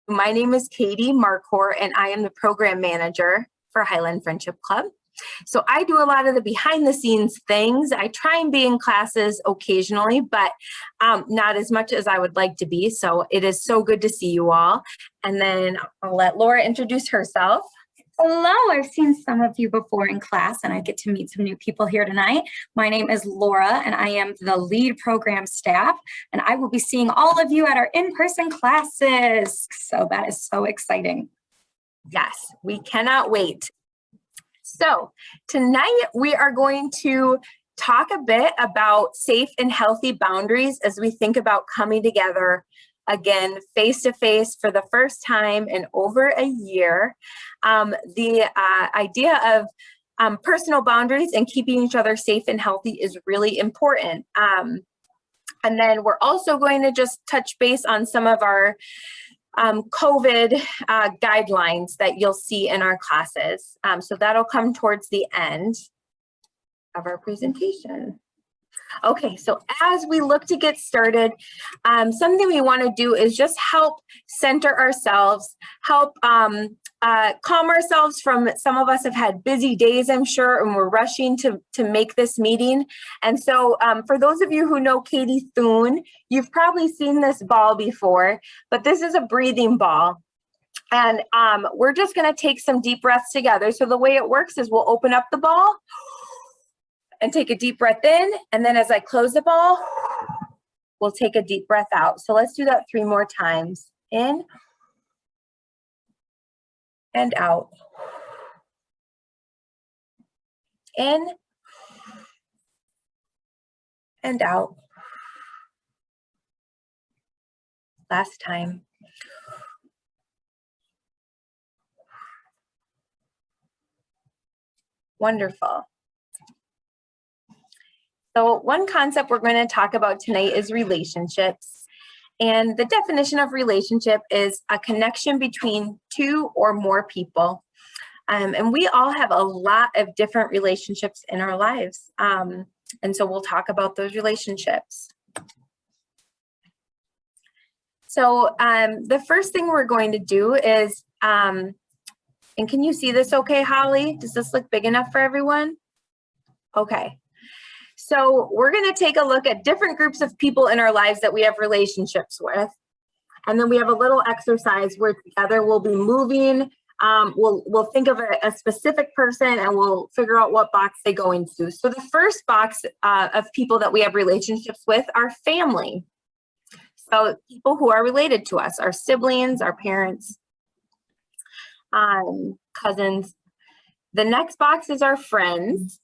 My name is Katie Marcourt, and I am the program manager for Highland Friendship Club. So I do a lot of the behind the scenes things. I try and be in classes occasionally, but not as much as I would like to be. So it is so good to see you all. And then I'll let Laura introduce herself. Hello, I've seen some of you before in class and I get to meet some new people here tonight. My name is Laura and I am the lead program staff, and I will be seeing all of you at our in-person classes. So that is so exciting. Yes, we cannot wait. So tonight we are going to talk a bit about safe and healthy boundaries as we think about coming together again face-to-face for the first time in over a year. The idea of personal boundaries and keeping each other safe and healthy is really important. And then we're also going to just touch base on some of our COVID guidelines that you'll see in our classes. So that'll come towards the end of our presentation. Okay, so as we look to get started, something we want to do is just help center ourselves, help calm ourselves from, some of us have had busy days, I'm sure, and we're rushing to make this meeting. And so for those of you who know Katie Thune, you've probably seen this ball before, but this is a breathing ball. And we're just going to take some deep breaths together. So the way it works is we'll open up the ball and take a deep breath in, and then as I close the ball, we'll take a deep breath out. So let's do that 3 more times. In and out. In and out. Last time. Wonderful. So one concept we're going to talk about tonight is relationships. And the definition of relationship is a connection between 2 or more people. And we all have a lot of different relationships in our lives. And so we'll talk about those relationships. So the first thing we're going to do is, and can you see this okay, Holly? Does this look big enough for everyone? Okay. So we're going to take a look at different groups of people in our lives that we have relationships with. And then we have a little exercise where together we'll be moving. We'll think of a specific person and we'll figure out what box they go into. So the first box of people that we have relationships with are family. So people who are related to us, our siblings, our parents, cousins. The next box is our friends.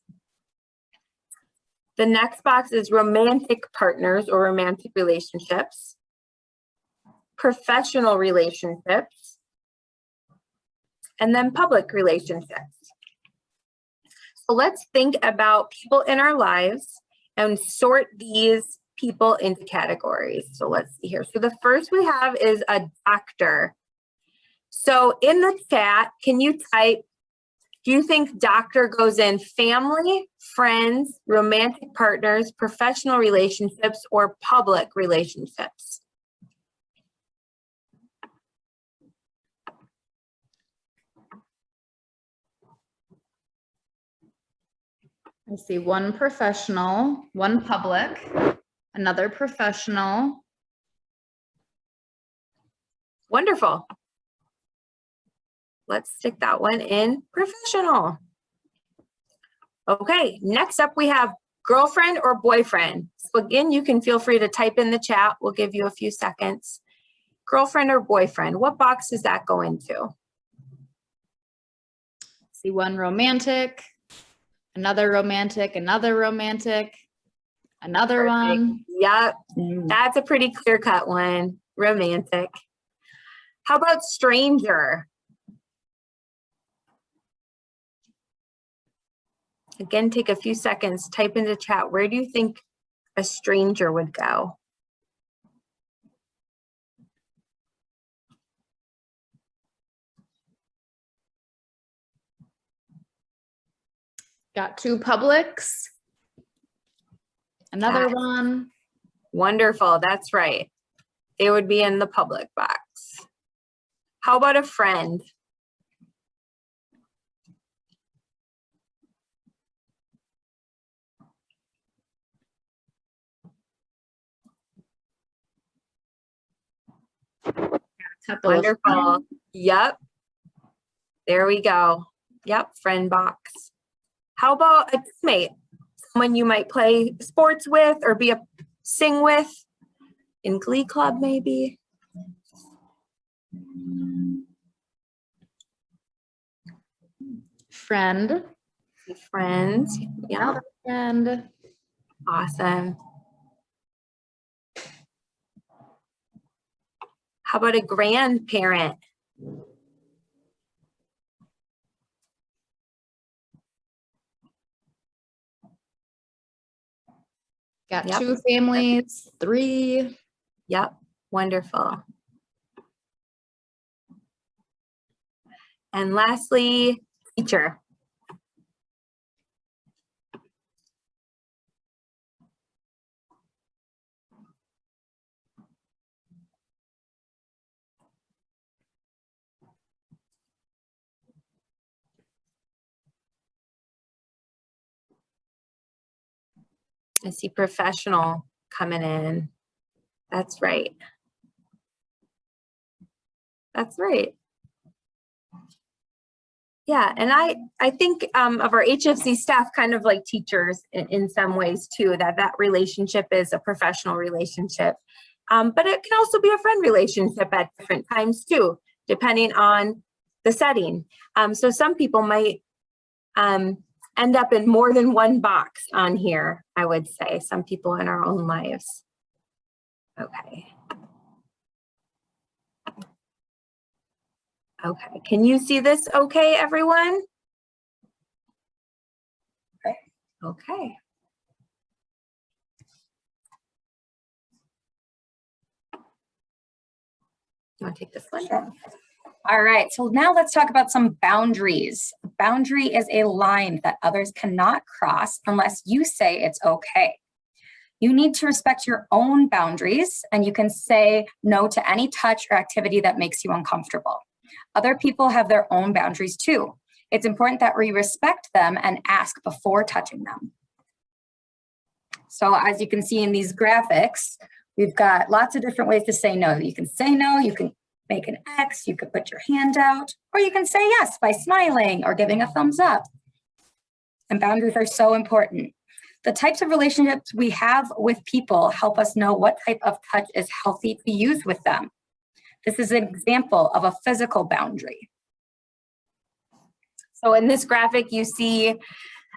The next box is romantic partners or romantic relationships, professional relationships, and then public relationships. So let's think about people in our lives and sort these people into categories. So let's see here. So the first we have is a doctor. So in the chat, can you type, do you think doctor goes in family, friends, romantic partners, professional relationships, or public relationships? I see one professional, one public, another professional. Wonderful. Let's stick that one in professional. Okay, next up we have girlfriend or boyfriend. So again, you can feel free to type in the chat. We'll give you a few seconds. Girlfriend or boyfriend, what box does that go into? See one romantic, another romantic, another romantic, another one. Yep, that's a pretty clear-cut one, romantic. How about stranger? Again, take a few seconds, type into chat, where do you think a stranger would go? Got 2 publics, another one. Wonderful, that's right. They would be in the public box. How about a friend? Couple of Wonderful. Yep. There we go. Yep, friend box. How about a teammate? Someone you might play sports with or sing with in Glee Club, maybe. friend. Friends. Yeah, Another friend. awesome. How about a grandparent? Got Yep. 2 families, 3. Yep, wonderful. And lastly, teacher. I see professional coming in. That's right. That's right. Yeah, and I think of our HFC staff kind of like teachers in some ways too, that relationship is a professional relationship. But it can also be a friend relationship at different times too, depending on the setting. So some people might end up in more than one box on here, I would say, some people in our own lives. Okay. Okay, can you see this okay, everyone? Okay. You want to take this one? Sure. All right, so now let's talk about some boundaries. A boundary is a line that others cannot cross unless you say it's okay. You need to respect your own boundaries, and you can say no to any touch or activity that makes you uncomfortable. Other people have their own boundaries too. It's important that we respect them and ask before touching them. So as you can see in these graphics, we've got lots of different ways to say no. You can say no, you can make an X, you could put your hand out, or you can say yes by smiling or giving a thumbs up. And boundaries are so important. The types of relationships we have with people help us know what type of touch is healthy to use with them. This is an example of a physical boundary. So in this graphic, you see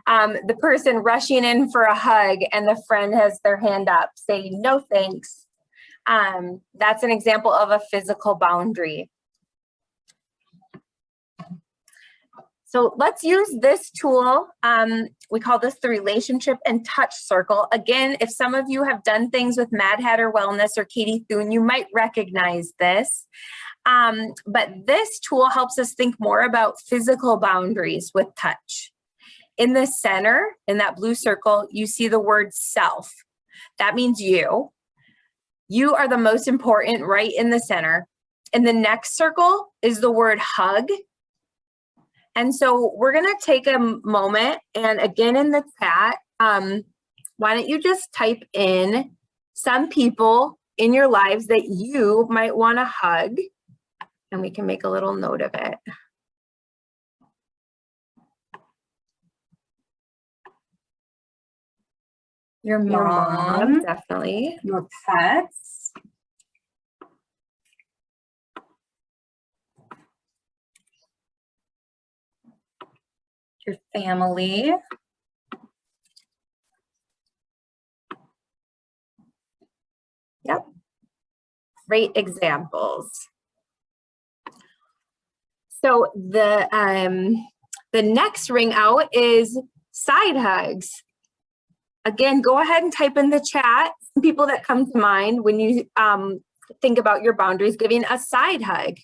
the person rushing in for a hug and the friend has their hand up saying, no thanks. That's an example of a physical boundary. So let's use this tool. We call this the relationship and touch circle. Again, if some of you have done things with Mad Hatter Wellness or Katie Thune, you might recognize this. But this tool helps us think more about physical boundaries with touch. In the center, in that blue circle, you see the word self. That means you. You are the most important right in the center. In the next circle is the word hug. And so we're going to take a moment, and again in the chat, why don't you just type in some people in your lives that you might want to hug, and we can make a little note of it. Your mom, Your mom, definitely. your pets, your family, Yep. Great examples. So the next ring out is side hugs. Again, go ahead and type in the chat some people that come to mind when you think about your boundaries, giving a side hug.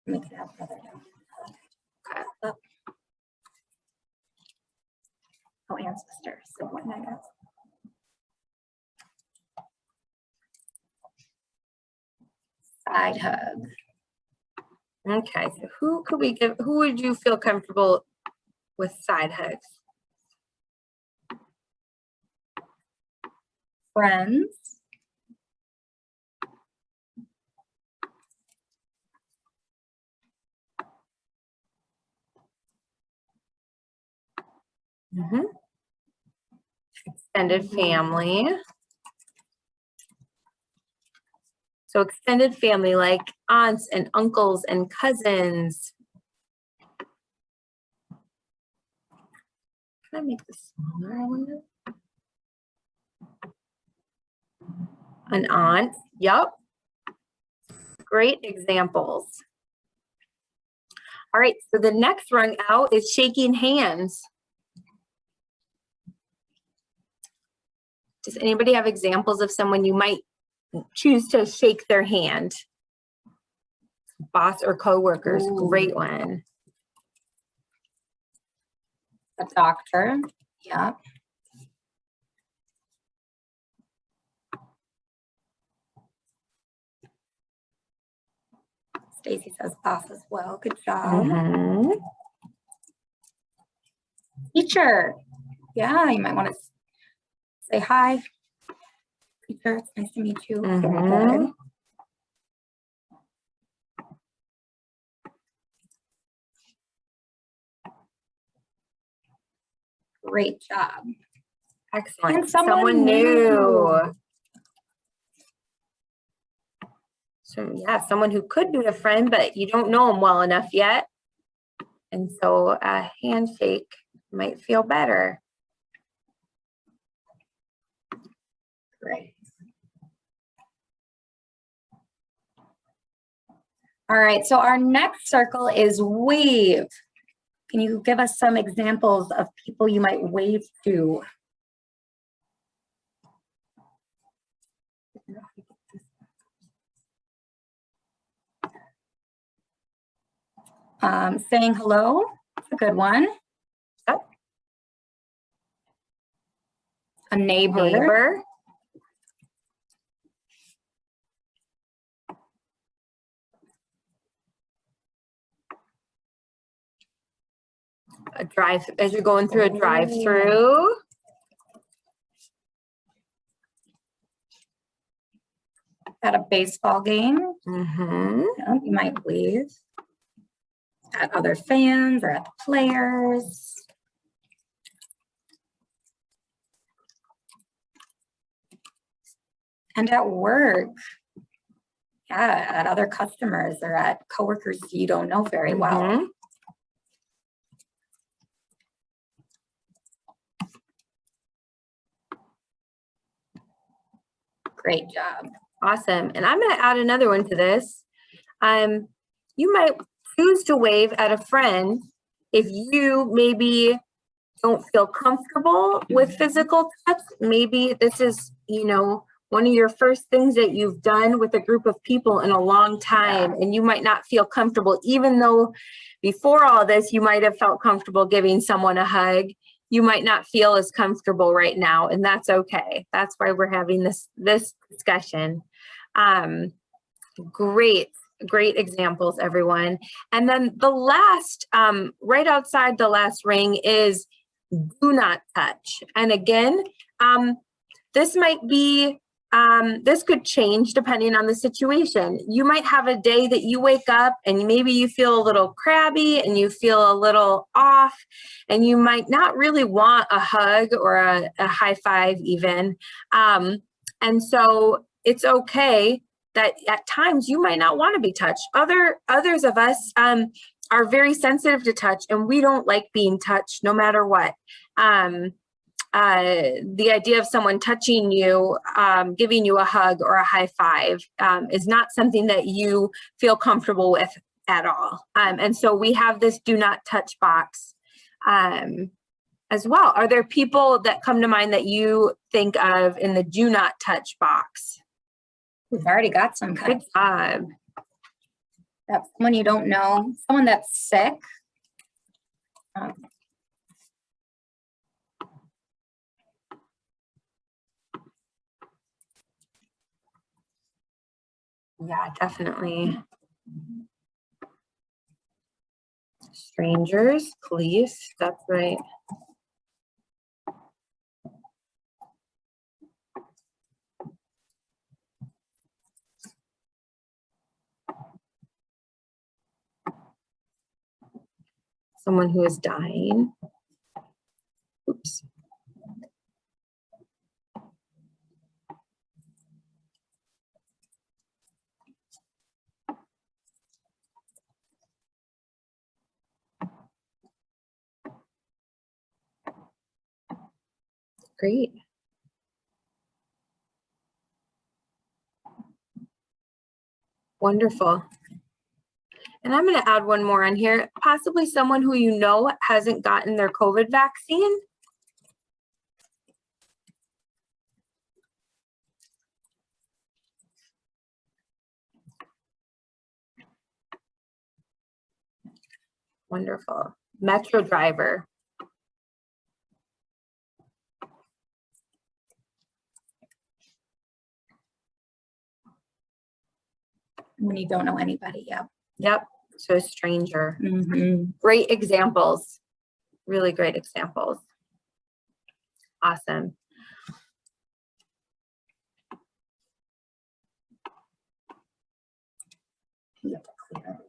make it out further down. Okay. Oh, and sister. So one I got. Side hug. Okay, so who could we give, who would you feel comfortable with side hugs? Friends. Mhm. Extended family. So extended family like aunts and uncles and cousins. Can I make this smaller, I wonder? An aunt, yep. Great examples. All right, so the next rung out is shaking hands. Does anybody have examples of someone you might choose to shake their hand? Boss or coworkers, great one. A doctor. Yeah. Stacy says boss as well. Good job. Mhm. Teacher. Yeah, you might want to say hi. Teacher, it's nice to meet you. Mhm. Good. Great job. Excellent. And someone Someone new. new. So yeah, someone who could be a friend, but you don't know them well enough yet. And so a handshake might feel better. Great. All right, so our next circle is wave. Can you give us some examples of people you might wave to? Saying hello, that's a good one. Yep. A neighbor. Neighbor. A drive, as you're going through a drive-through. At a baseball game, Mm-hmm. you might wave at other fans or at the players. And at work, yeah, at other customers or at coworkers you don't know very well. Mhm. Great job. Awesome. And I'm going to add another one to this. You might choose to wave at a friend if you maybe don't feel comfortable with physical touch. Maybe this is, one of your first things that you've done with a group of people in a long time, and you might not feel comfortable, even though before all this, you might have felt comfortable giving someone a hug. You might not feel as comfortable right now, and that's okay. That's why we're having this discussion. Great examples, everyone. And then the last, right outside the last ring is do not touch. And again, this might be, this could change depending on the situation. You might have a day that you wake up and maybe you feel a little crabby and you feel a little off, and you might not really want a hug or a high five even. And so it's okay that at times you might not want to be touched. Others of us are very sensitive to touch, and we don't like being touched no matter what. The idea of someone touching you, giving you a hug or a high five is not something that you feel comfortable with at all. And so we have this do not touch box as well. Are there people that come to mind that you think of in the do not touch box? We've already got some Good job. That's someone you don't know, someone that's sick. Yeah, definitely. Strangers, police, that's right. Someone who is dying. Oops. Great. Wonderful. And I'm going to add one more on here, possibly someone who you know hasn't gotten their COVID vaccine. Wonderful. Metro driver. When you don't know anybody, yeah. Yep. So a stranger. Mhm. Great examples. Really great examples. Awesome. You have to clear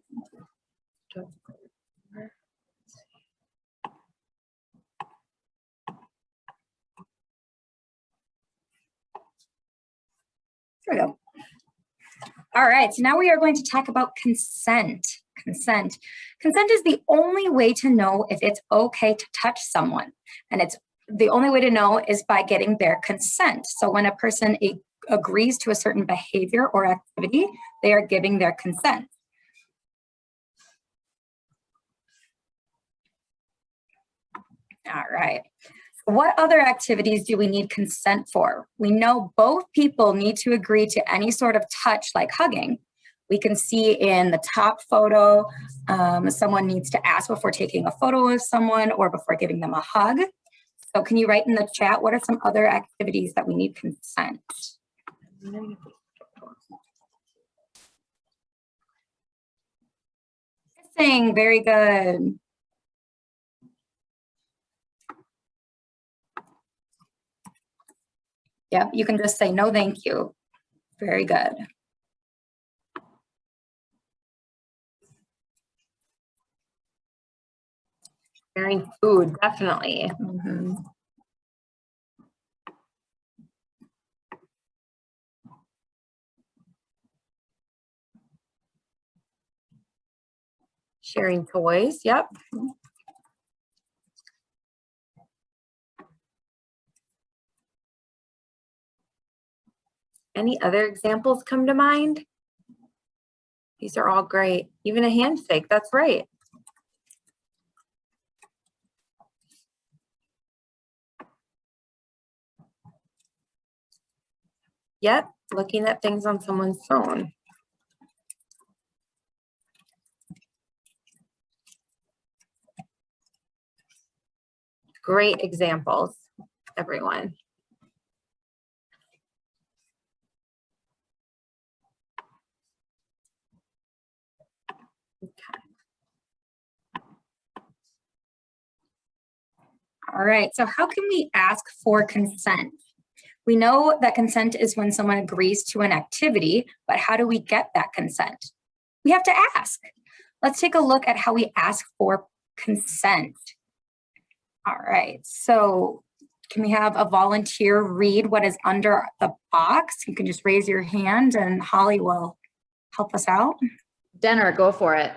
it. There we go. All right, so now we are going to talk about consent. Consent is the only way to know if it's okay to touch someone. And it's the only way to know is by getting their consent. So when a person agrees to a certain behavior or activity, they are giving their consent. All right. What other activities do we need consent for? We know both people need to agree to any sort of touch like hugging. We can see in the top photo, someone needs to ask before taking a photo of someone or before giving them a hug. So can you write in the chat, what are some other activities that we need consent? Kissing, very good. Yep, you can just say, no, thank you. Very good. Sharing food, definitely. Mhm. Sharing toys, yep. Any other examples come to mind? These are all great. Even a handshake, that's right. Yep, looking at things on someone's phone. Great examples, everyone. All right, so how can we ask for consent? We know that consent is when someone agrees to an activity, but how do we get that consent? We have to ask. Let's take a look at how we ask for consent. All right, so can we have a volunteer read what is under the box? You can just raise your hand and Holly will help us out. Denner, go for it.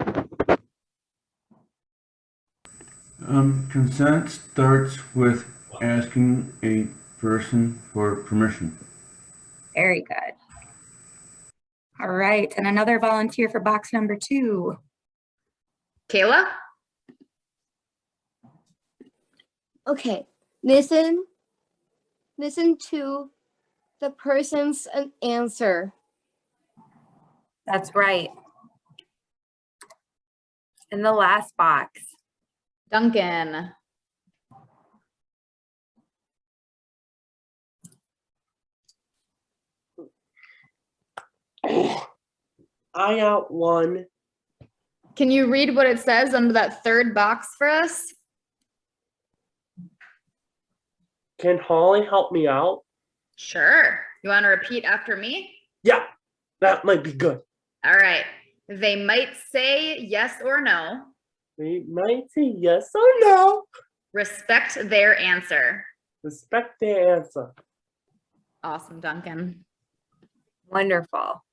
Consent starts with asking a person for permission. Very good. All right, and another volunteer for box number 2. Kayla? Okay, listen to the person's answer. That's right. In the last box. Duncan. I got one. Can you read what it says under that third box for us? Can Holly help me out? Sure. You want to repeat after me? Yeah, that might be good. All right. They might say yes or no. They might say yes or no. Respect their answer. Respect their answer. Awesome, Duncan. Wonderful.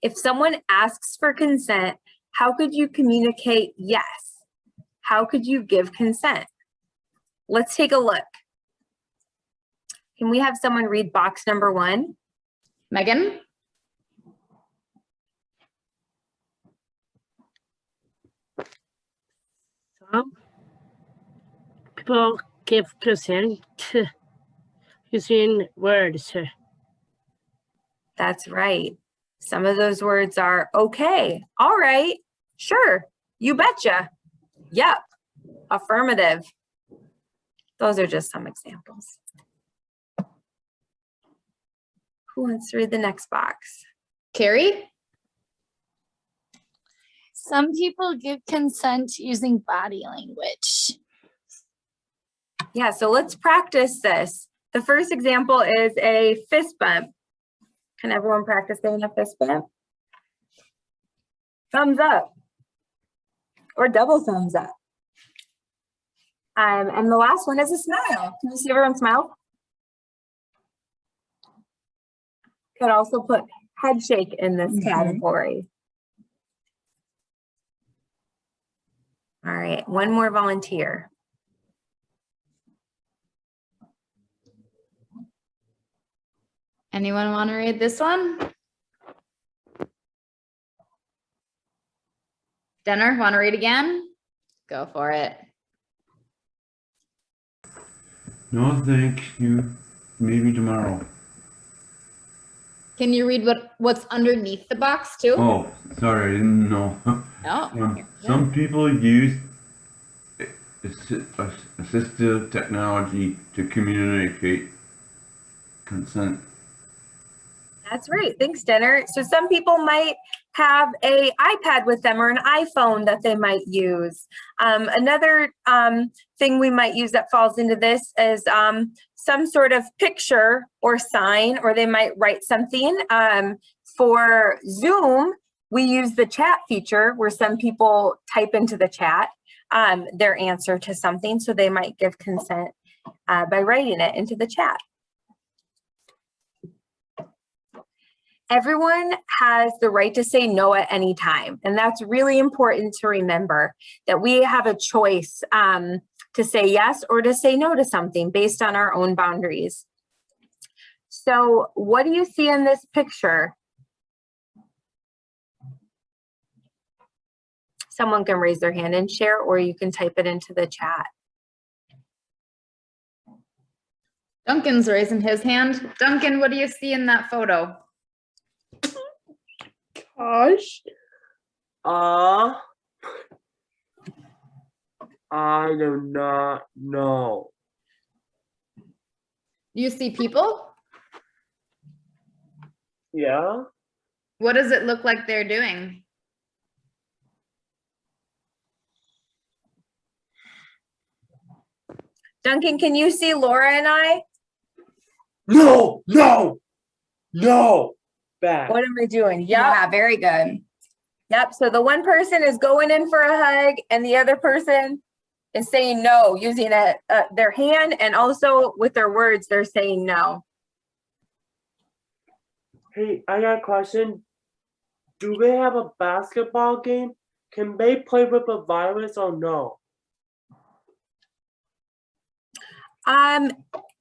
If someone asks for consent, how could you communicate yes? How could you give consent? Let's take a look. Can we have someone read box number 1? Megan? Some people give consent using words. That's right. Some of those words are okay, all right, sure, you betcha, yep, affirmative. Those are just some examples. Who wants to read the next box? Carrie? Some people give consent using body language. Yeah, so let's practice this. The first example is a fist bump. Can everyone practice giving a fist bump? Thumbs up or double thumbs up. And the last one is a smile. Can you see everyone smile? Could also put head shake in this category. All right, one more volunteer. Anyone want to read this one? Denner, want to read again? Go for it. No, thank you. Maybe tomorrow. Can you read what's underneath the box too? Oh, sorry, I didn't know. No. Some people use assistive technology to communicate consent. That's right. Thanks, Denner. So some people might have an iPad with them or an iPhone that they might use. Another thing we might use that falls into this is some sort of picture or sign, or they might write something. For Zoom, we use the chat feature where some people type into the chat their answer to something. So they might give consent by writing it into the chat. Everyone has the right to say no at any time. And that's really important to remember, that we have a choice to say yes or to say no to something based on our own boundaries. So what do you see in this picture? Someone can raise their hand and share, or you can type it into the chat. Duncan's raising his hand. Duncan, what do you see in that photo? Gosh. I do not know. Do you see people? Yeah. What does it look like they're doing? Duncan, can you see Laura and I? No, no, no. Bad. What am I doing? Yep. Yeah, very good. Yep. So the one person is going in for a hug and the other person is saying no, using their hand, and also with their words, they're saying no. Hey, I got a question. Do they have a basketball game? Can they play with a virus or no?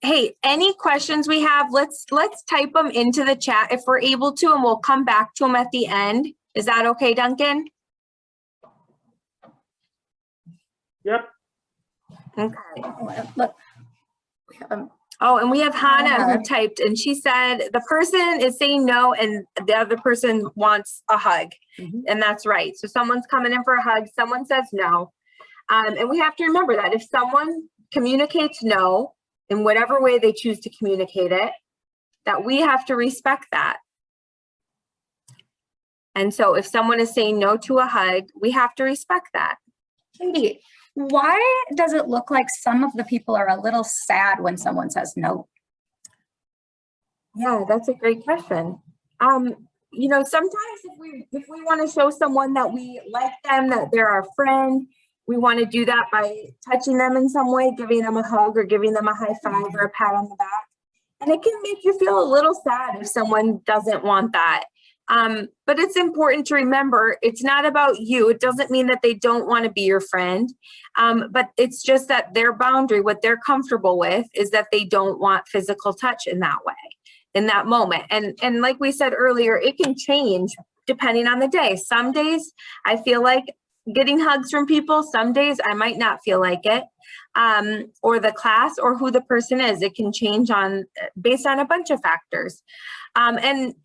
Hey, any questions we have, let's type them into the chat if we're able to, and we'll come back to them at the end. Is that okay, Duncan? Yep. Okay. Look. Oh, and we have Hannah who typed, and she said the person is saying no and the other person wants a hug. And that's right. So someone's coming in for a hug, someone says no. And we have to remember that if someone communicates no, in whatever way they choose to communicate it, that we have to respect that. And so if someone is saying no to a hug, we have to respect that. Katie, why does it look like some of the people are a little sad when someone says no? Yeah, that's a great question. You know, sometimes if we want to show someone that we like them, that they're our friend, we want to do that by touching them in some way, giving them a hug or giving them a high five or a pat on the back. And it can make you feel a little sad if someone doesn't want that. But it's important to remember it's not about you. It doesn't mean that they don't want to be your friend. But it's just that their boundary, what they're comfortable with, is that they don't want physical touch in that way, in that moment. And like we said earlier, it can change depending on the day. Some days I feel like getting hugs from people. Some days I might not feel like it, or the class or who the person is. It can change based on a bunch of factors. And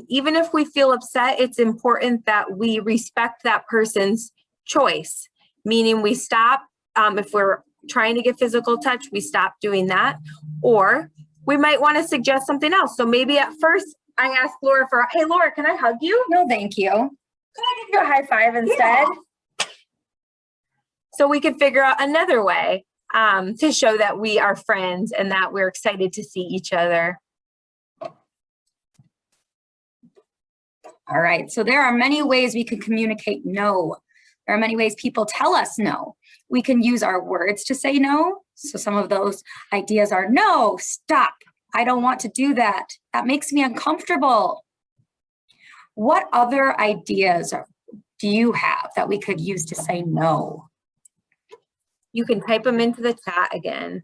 even if we feel upset, it's important that we respect that person's choice, meaning we stop. If we're trying to get physical touch, we stop doing that, or we might want to suggest something else. So maybe at first I ask Laura hey, Laura, can I hug you? No, thank you. Can I give you a high five instead? Yeah. So we can figure out another way to show that we are friends and that we're excited to see each other. All right, so there are many ways we can communicate no. There are many ways people tell us no. We can use our words to say no. So some of those ideas are no, stop. I don't want to do that. That makes me uncomfortable. What other ideas do you have that we could use to say no? You can type them into the chat again.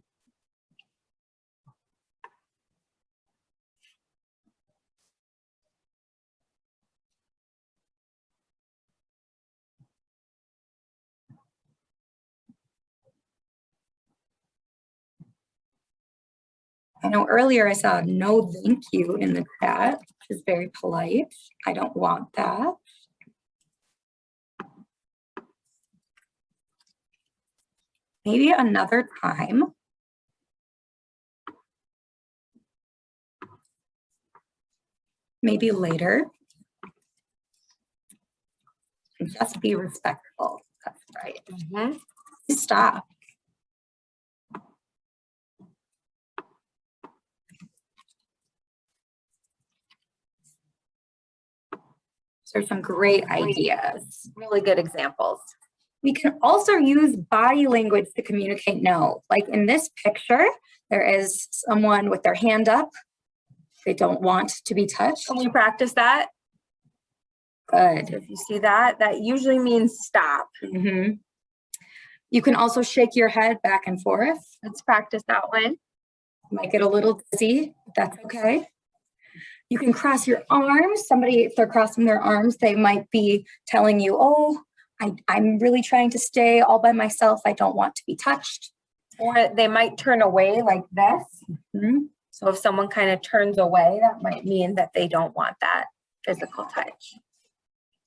I know earlier I saw no thank you in the chat, which is very polite. I don't want that. Maybe another time. Maybe later. And just be respectful. That's right. Mm-hmm. Stop. So there's some great ideas. Really good examples. We can also use body language to communicate no. Like in this picture, there is someone with their hand up. They don't want to be touched. Can we practice that? Good. If you see that, that usually means stop. Mm-hmm. You can also shake your head back and forth. Let's practice that one. Might get a little dizzy, but that's okay. You can cross your arms. Somebody, if they're crossing their arms, they might be telling you, oh, I'm really trying to stay all by myself. I don't want to be touched. Or they might turn away like this. Mm-hmm. So if someone kind of turns away, that might mean that they don't want that physical touch.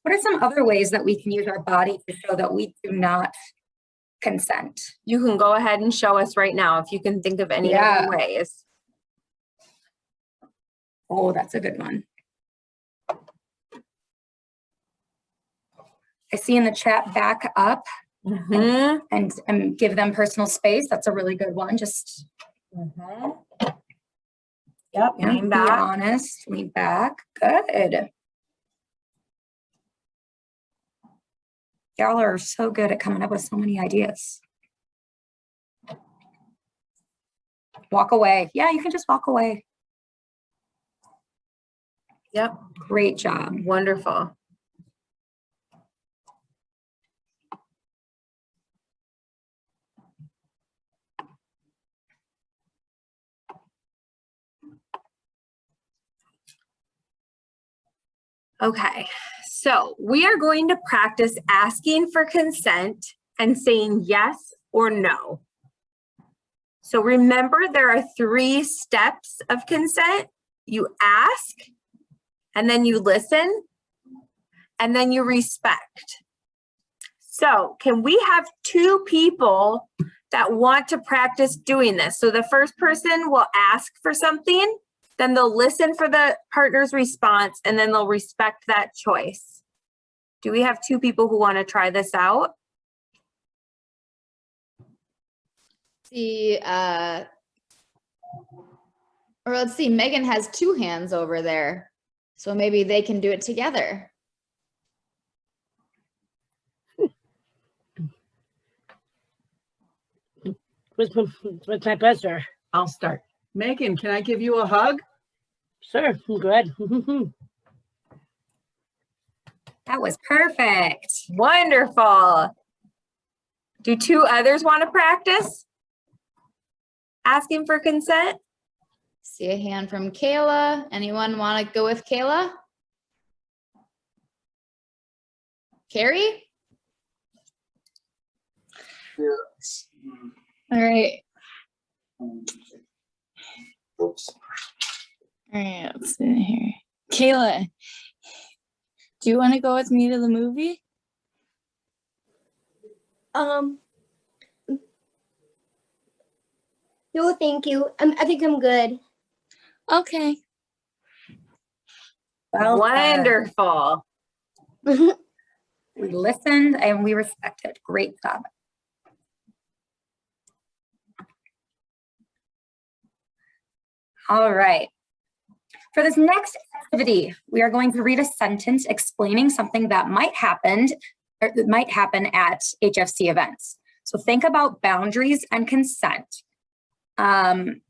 What are some other ways that we can use our body to show that we do not consent? You can go ahead and show us right now if you can think of any other ways. Oh, that's a good one. I see in the chat back up and give them personal space. That's a really good one. Just Yep, lean be back. honest, lean back. Good. Y'all are so good at coming up with so many ideas. Walk away. Yeah, you can just walk away. Yep, Great job. wonderful. Okay, so we are going to practice asking for consent and saying yes or no. So remember, there are 3 steps of consent. You ask, and then you listen, and then you respect. So can we have 2 people that want to practice doing this? So the first person will ask for something, then they'll listen for the partner's response, and then they'll respect that choice. Do we have 2 people who want to try this out? See, or let's see, Megan has 2 hands over there. So maybe they can do it together. What's my pleasure? I'll start. Megan, can I give you a hug? Sure, I'm good. That was perfect. Wonderful. Do 2 others want to practice? Asking for consent? See a hand from Kayla. Anyone want to go with Kayla? Carrie? Yes. All right. Oops. All right, let's see here. Kayla, do you want to go with me to the movie? No, thank you. I think I'm good. Okay. Well said. Wonderful. We listened and we respected. Great job. All right. For this next activity, we are going to read a sentence explaining something that might happen at HFC events. So think about boundaries and consent. And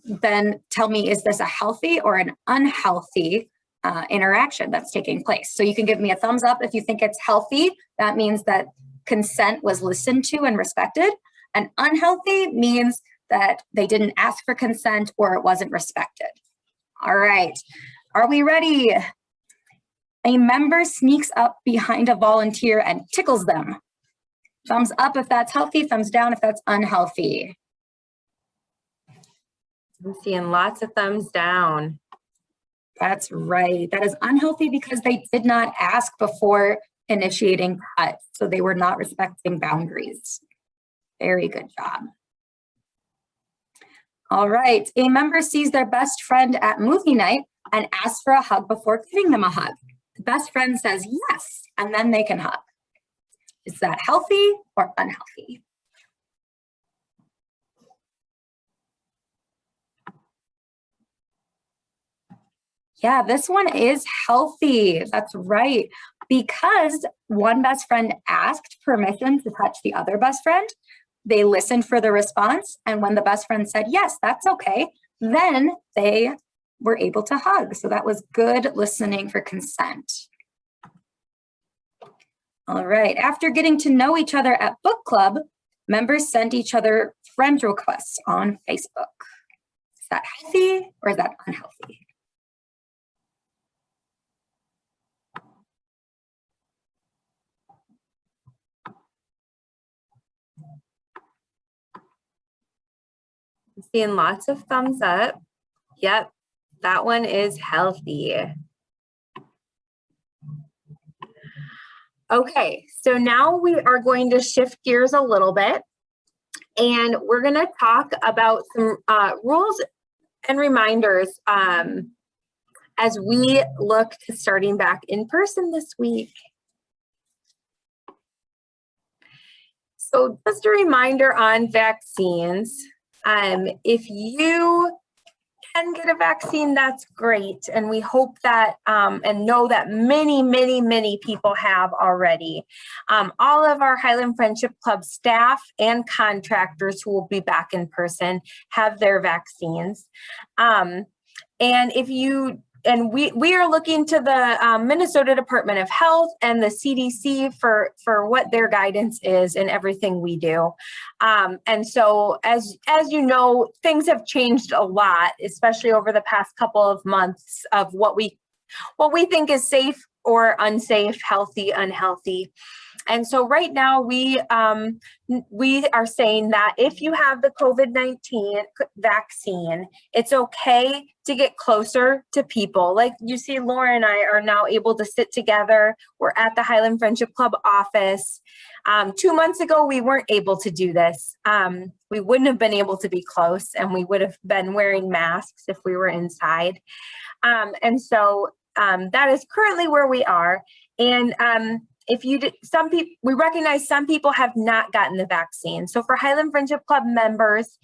then tell me, is this a healthy or an unhealthy interaction that's taking place? So you can give me a thumbs up if you think it's healthy. That means that consent was listened to and respected. And unhealthy means that they didn't ask for consent or it wasn't respected. All right, are we ready? A member sneaks up behind a volunteer and tickles them. Thumbs up if that's healthy, thumbs down if that's unhealthy. I'm seeing lots of thumbs down. That's right. That is unhealthy because they did not ask before initiating touch, so they were not respecting boundaries. Very good job. All right. A member sees their best friend at movie night and asks for a hug before giving them a hug. The best friend says yes, and then they can hug. Is that healthy or unhealthy? Yeah, this one is healthy. That's right. Because one best friend asked permission to touch the other best friend, they listened for the response. And when the best friend said, yes, that's okay, then they were able to hug. So that was good listening for consent. All right. After getting to know each other at book club, members sent each other friend requests on Facebook. Is that healthy or is that unhealthy? I'm seeing lots of thumbs up. Yep, that one is healthy. Okay, so now we are going to shift gears a little bit and we're going to talk about some rules and reminders as we look to starting back in person this week. So just a reminder on vaccines. If you can get a vaccine, that's great. And we hope that and know that many people have already. All of our Highland Friendship Club staff and contractors who will be back in person have their vaccines. And if you we are looking to the Minnesota Department of Health and the CDC for what their guidance is in everything we do. And so as you know, things have changed a lot, especially over the past couple of months of what we think is safe or unsafe, healthy, unhealthy. And so right now we are saying that if you have the COVID-19 vaccine, it's okay to get closer to people. Like you see, Laura and I are now able to sit together. We're at the Highland Friendship Club office. 2 months ago, we weren't able to do this. We wouldn't have been able to be close and we would have been wearing masks if we were inside. And so that is currently where we are. And if you did, we recognize some people have not gotten the vaccine. So for Highland Friendship Club members,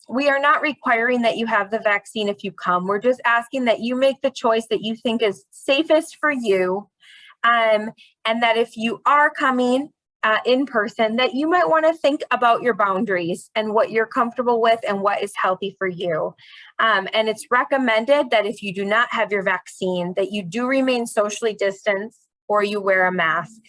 we are not requiring that you have the vaccine if you come. We're just asking that you make the choice that you think is safest for you. And that if you are coming in person, that you might want to think about your boundaries and what you're comfortable with and what is healthy for you. And it's recommended that if you do not have your vaccine, that you do remain socially distanced or you wear a mask.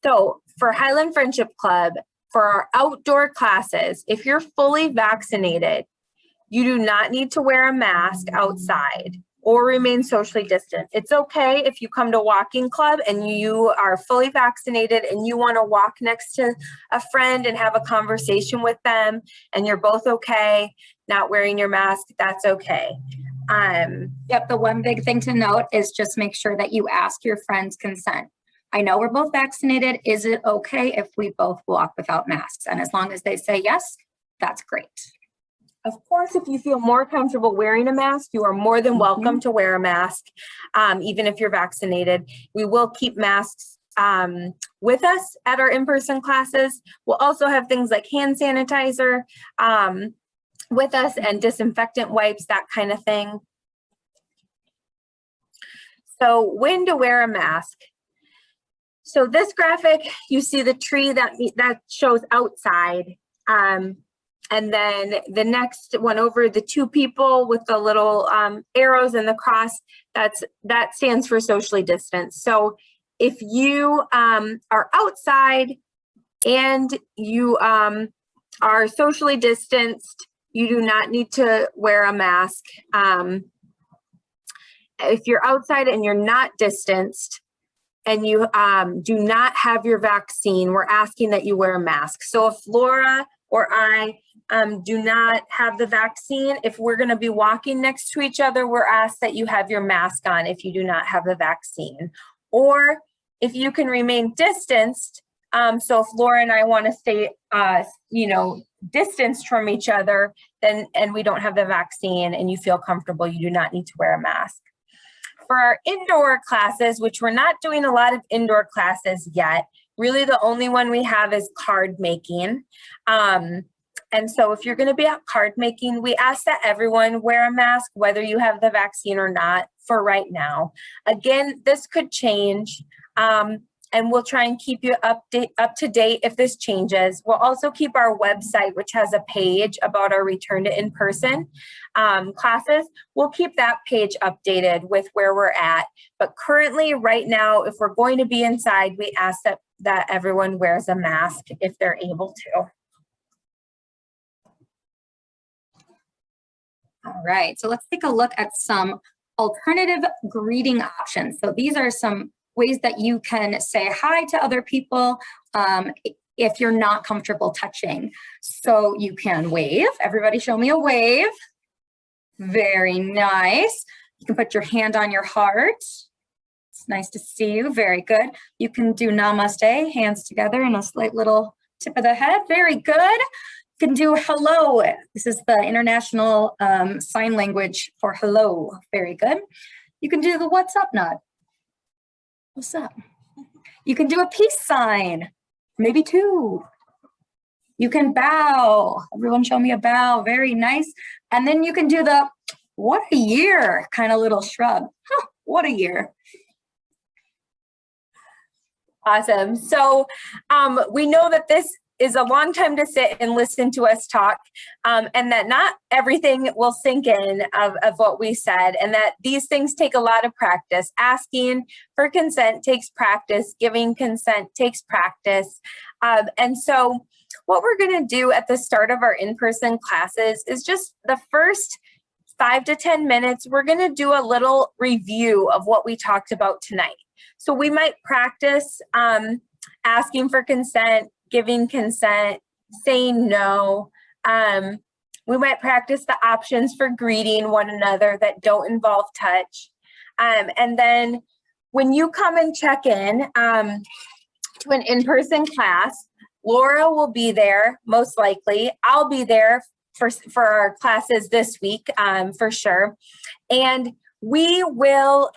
So for Highland Friendship Club, for our outdoor classes, if you're fully vaccinated, you do not need to wear a mask outside or remain socially distant. It's okay if you come to walking club and you are fully vaccinated and you want to walk next to a friend and have a conversation with them and you're both okay not wearing your mask, that's okay. Yep, the one big thing to note is just make sure that you ask your friends' consent. I know we're both vaccinated. Is it okay if we both walk without masks? And as long as they say yes, that's great. Of course, if you feel more comfortable wearing a mask, you are more than welcome to wear a mask, even if you're vaccinated. We will keep masks with us at our in-person classes. We'll also have things like hand sanitizer with us and disinfectant wipes, that kind of thing. So when to wear a mask. So this graphic, you see the tree that shows outside. And then the next one over, the two people with the little arrows and the cross, that stands for socially distanced. So if you are outside and you are socially distanced, you do not need to wear a mask. If you're outside and you're not distanced and you do not have your vaccine, we're asking that you wear a mask. So if Laura or I do not have the vaccine, if we're going to be walking next to each other, we're asked that you have your mask on if you do not have the vaccine. Or if you can remain distanced, so if Laura and I want to stay, distanced from each other, then and we don't have the vaccine and you feel comfortable, you do not need to wear a mask. For our indoor classes, which we're not doing a lot of indoor classes yet, really the only one we have is card making. And so if you're going to be at card making, we ask that everyone wear a mask, whether you have the vaccine or not, for right now. Again, this could change, and we'll try and keep you up to date if this changes. We'll also keep our website, which has a page about our return to in-person classes. We'll keep that page updated with where we're at. But currently, right now, if we're going to be inside, we ask that everyone wears a mask if they're able to. All right, so let's take a look at some alternative greeting options. So these are some ways that you can say hi to other people if you're not comfortable touching. So you can wave. Everybody show me a wave. Very nice. You can put your hand on your heart. It's nice to see you. Very good. You can do namaste, hands together and a slight little tip of the head. Very good. You can do hello. This is the international sign language for hello. Very good. You can do the what's up nod. What's up? You can do a peace sign, maybe two. You can bow. Everyone show me a bow. Very nice. And then you can do the what a year kind of little shrug. Huh, what a year. Awesome. So we know that this is a long time to sit and listen to us talk, and that not everything will sink in of what we said, and that these things take a lot of practice. Asking for consent takes practice. Giving consent takes practice. And so what we're going to do at the start of our in-person classes is just the first 5 to 10 minutes, we're going to do a little review of what we talked about tonight. So we might practice asking for consent, giving consent, saying no. We might practice the options for greeting one another that don't involve touch. And then when you come and check in to an in-person class, Laura will be there, most likely. I'll be there for our classes this week, for sure. And we will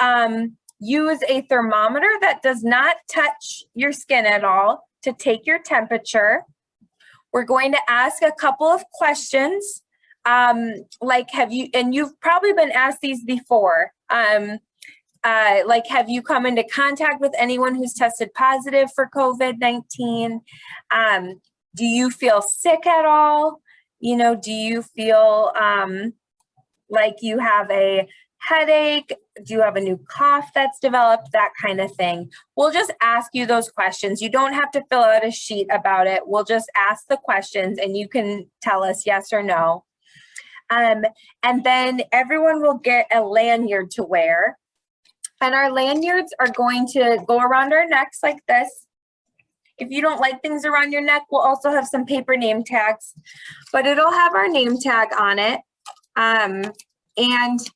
use a thermometer that does not touch your skin at all to take your temperature. We're going to ask a couple of questions, like and you've probably been asked these before, like have you come into contact with anyone who's tested positive for COVID-19? Do you feel sick at all? You know, do you feel like you have a headache? Do you have a new cough that's developed? That kind of thing. We'll just ask you those questions. You don't have to fill out a sheet about it. We'll just ask the questions and you can tell us yes or no. And then everyone will get a lanyard to wear. And our lanyards are going to go around our necks like this. If you don't like things around your neck, we'll also have some paper name tags, but it'll have our name tag on it. And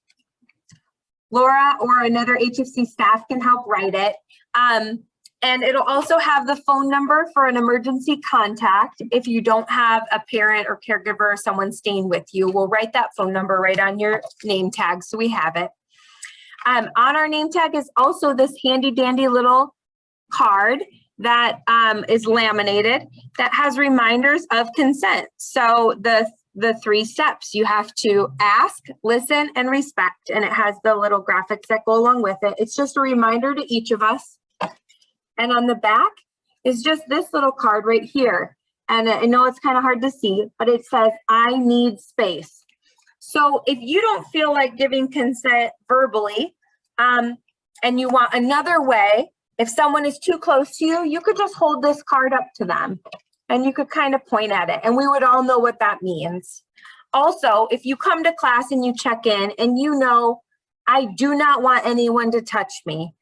Laura or another HFC staff can help write it. And it'll also have the phone number for an emergency contact. If you don't have a parent or caregiver or someone staying with you, we'll write that phone number right on your name tag so we have it. On our name tag is also this handy dandy little card that is laminated that has reminders of consent. So the 3 steps: you have to ask, listen, and respect. And it has the little graphics that go along with it. It's just a reminder to each of us. And on the back is just this little card right here. And I know it's kind of hard to see, but it says, I need space. So if you don't feel like giving consent verbally, and you want another way, if someone is too close to you, you could just hold this card up to them and you could kind of point at it and we would all know what that means. Also, if you come to class and you check in and you know, I do not want anyone to touch me,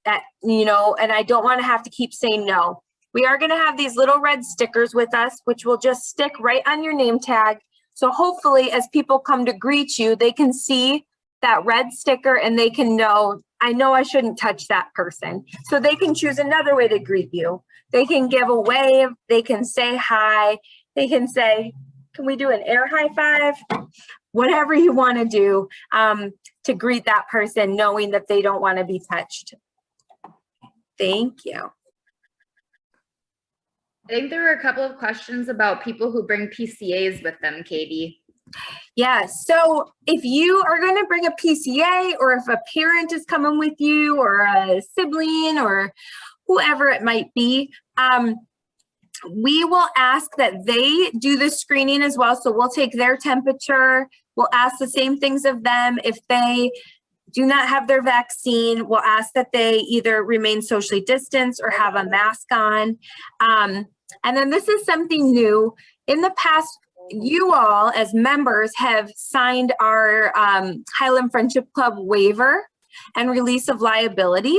that, you know, and I don't want to have to keep saying no. We are going to have these little red stickers with us, which will just stick right on your name tag. So hopefully as people come to greet you, they can see that red sticker and they can know, I know I shouldn't touch that person. So they can choose another way to greet you. They can give a wave, they can say hi, they can say, can we do an air high five? Whatever you want to do to greet that person, knowing that they don't want to be touched. Thank you. I think there were a couple of questions about people who bring PCAs with them, Katie. Yeah, so if you are going to bring a PCA, or if a parent is coming with you, or a sibling, or whoever it might be, we will ask that they do the screening as well. So we'll take their temperature. We'll ask the same things of them. If they do not have their vaccine, we'll ask that they either remain socially distanced or have a mask on. And then this is something new. In the past, you all as members have signed our Highland Friendship Club waiver and release of liability.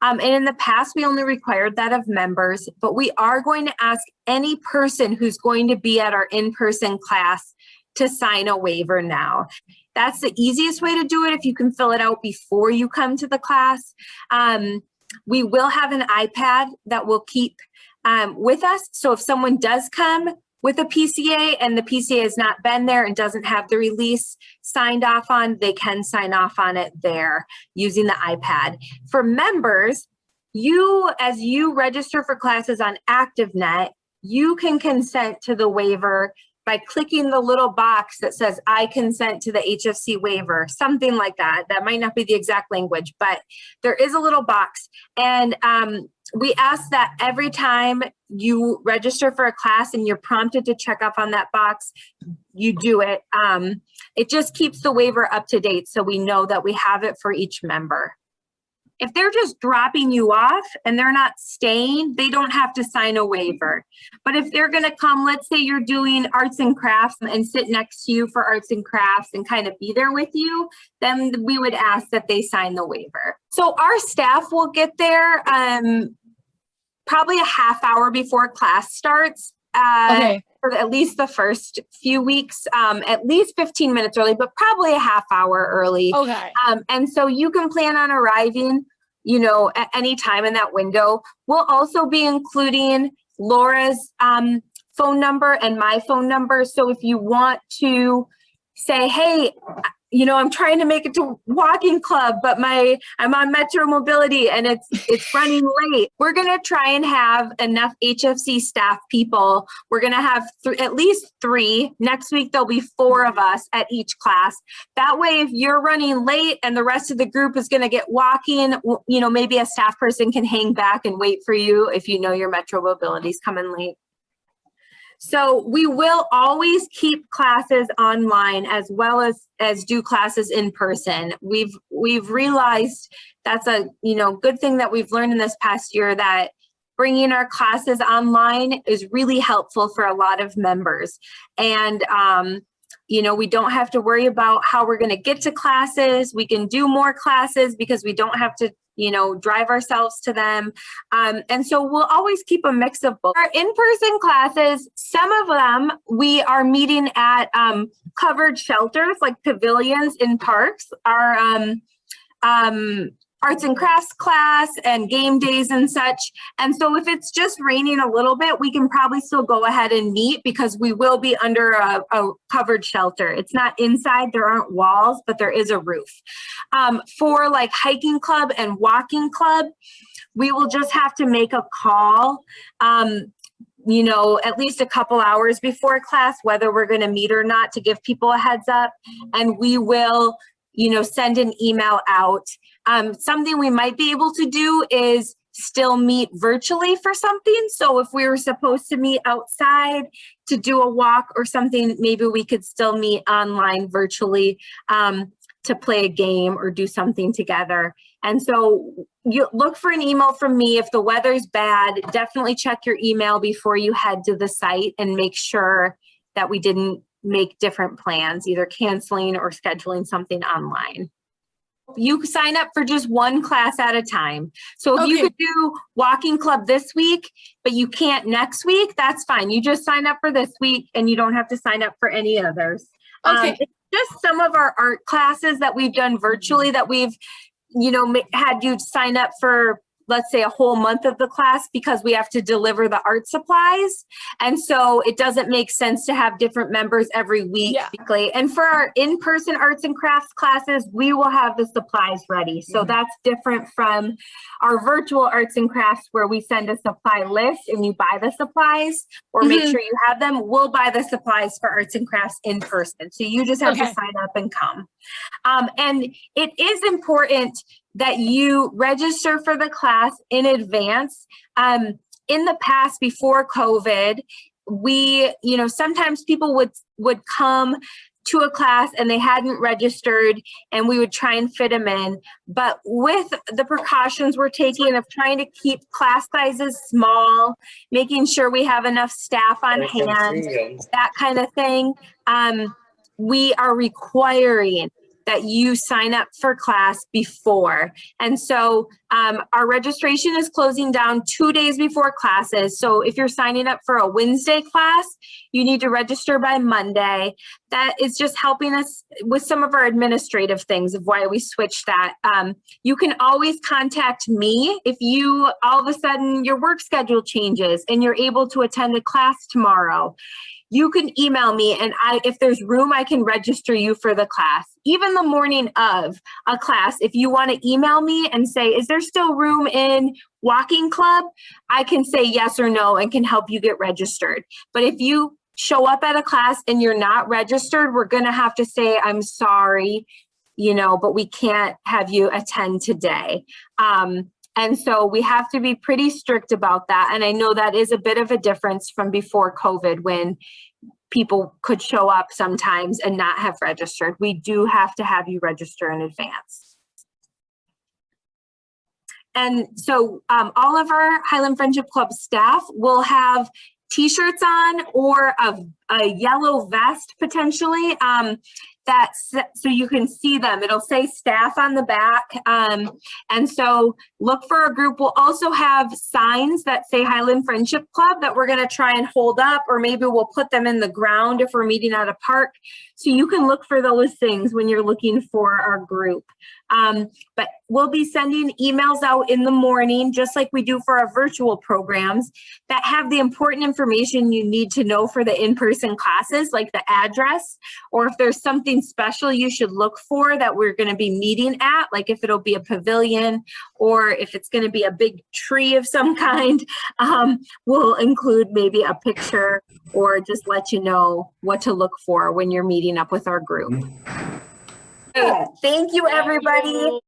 And in the past, we only required that of members, but we are going to ask any person who's going to be at our in-person class to sign a waiver now. That's the easiest way to do it if you can fill it out before you come to the class. We will have an iPad that we'll keep with us. So if someone does come with a PCA and the PCA has not been there and doesn't have the release signed off on, they can sign off on it there using the iPad. For members, as you register for classes on ActiveNet, you can consent to the waiver by clicking the little box that says, I consent to the HFC waiver, something like that. That might not be the exact language, but there is a little box. And we ask that every time you register for a class and you're prompted to check off on that box, you do it. It just keeps the waiver up to date so we know that we have it for each member. If they're just dropping you off and they're not staying, they don't have to sign a waiver. But if they're going to come, let's say you're doing arts and crafts and sit next to you for arts and crafts and kind of be there with you, then we would ask that they sign the waiver. So our staff will get there probably a half hour before class starts. Okay. For at least the first few weeks, at least 15 minutes early, but probably a half hour early. Okay. And so you can plan on arriving, you know, at any time in that window. We'll also be including Laura's phone number and my phone number. So if you want to say, hey, you know, I'm trying to make it to walking club, but I'm on Metro Mobility and it's running late. We're going to try and have enough HFC staff people. We're going to have at least 3. Next week, there'll be 4 of us at each class. That way, if you're running late and the rest of the group is going to get walking, you know, maybe a staff person can hang back and wait for you if you know your Metro Mobility is coming late. So we will always keep classes online as well as do classes in person. We've realized that's a, you know, good thing that we've learned in this past year, that bringing our classes online is really helpful for a lot of members. And, you know, we don't have to worry about how we're going to get to classes. We can do more classes because we don't have to, you know, drive ourselves to them. And so we'll always keep a mix of both. Our in-person classes, some of them, we are meeting at covered shelters like pavilions in parks. Our arts and crafts class and game days and such. And so if it's just raining a little bit, we can probably still go ahead and meet because we will be under a covered shelter. It's not inside, there aren't walls, but there is a roof. For like hiking club and walking club, we will just have to make a call, you know, at least a couple hours before class, whether we're going to meet or not, to give people a heads up. And we will, you know, send an email out. Something we might be able to do is still meet virtually for something. So if we were supposed to meet outside to do a walk or something, maybe we could still meet online virtually to play a game or do something together. And so you look for an email from me. If the weather's bad, definitely check your email before you head to the site and make sure that we didn't make different plans, either canceling or scheduling something online. You sign up for just one class at a time. So if you could do walking club this week, but you can't next week, that's fine. You just sign up for this week and you don't have to sign up for any others. It's just some of our art classes that we've done virtually that we've, you know, had you sign up for, let's say, a whole month of the class because we have to deliver the art supplies. And so it doesn't make sense to have different members every week. Yeah. And for our in-person arts and crafts classes, we will have the supplies ready. So that's different from our virtual arts and crafts where we send a supply list and you buy the supplies or make sure you have them. We'll buy the supplies for arts and crafts in person. So you just have to sign up and come. And it is important that you register for the class in advance. In the past, before COVID, we, you know, sometimes people would come to a class and they hadn't registered and we would try and fit them in. But with the precautions we're taking of trying to keep class sizes small, making sure we have enough staff on hand, that kind of thing, we are requiring that you sign up for class before. And so our registration is closing down 2 days before classes. So if you're signing up for a Wednesday class, you need to register by Monday. That is just helping us with some of our administrative things of why we switched that. You can always contact me if you, all of a sudden, your work schedule changes and you're able to attend a class tomorrow. You can email me and if there's room, I can register you for the class. Even the morning of a class, if you want to email me and say, is there still room in walking club? I can say yes or no and can help you get registered. But if you show up at a class and you're not registered, we're going to have to say, I'm sorry, you know, but we can't have you attend today. And so we have to be pretty strict about that. And I know that is a bit of a difference from before COVID when people could show up sometimes and not have registered. We do have to have you register in advance. And so all of our Highland Friendship Club staff will have t-shirts on or a yellow vest potentially so you can see them. It'll say staff on the back. And so look for a group. We'll also have signs that say Highland Friendship Club that we're going to try and hold up, or maybe we'll put them in the ground if we're meeting at a park. So you can look for those things when you're looking for our group. But we'll be sending emails out in the morning, just like we do for our virtual programs, that have the important information you need to know for the in-person classes, like the address, or if there's something special you should look for that we're going to be meeting at, like if it'll be a pavilion or if it's going to be a big tree of some kind. We'll include maybe a picture or just let you know what to look for when you're meeting up with our group. Okay, thank you, everybody.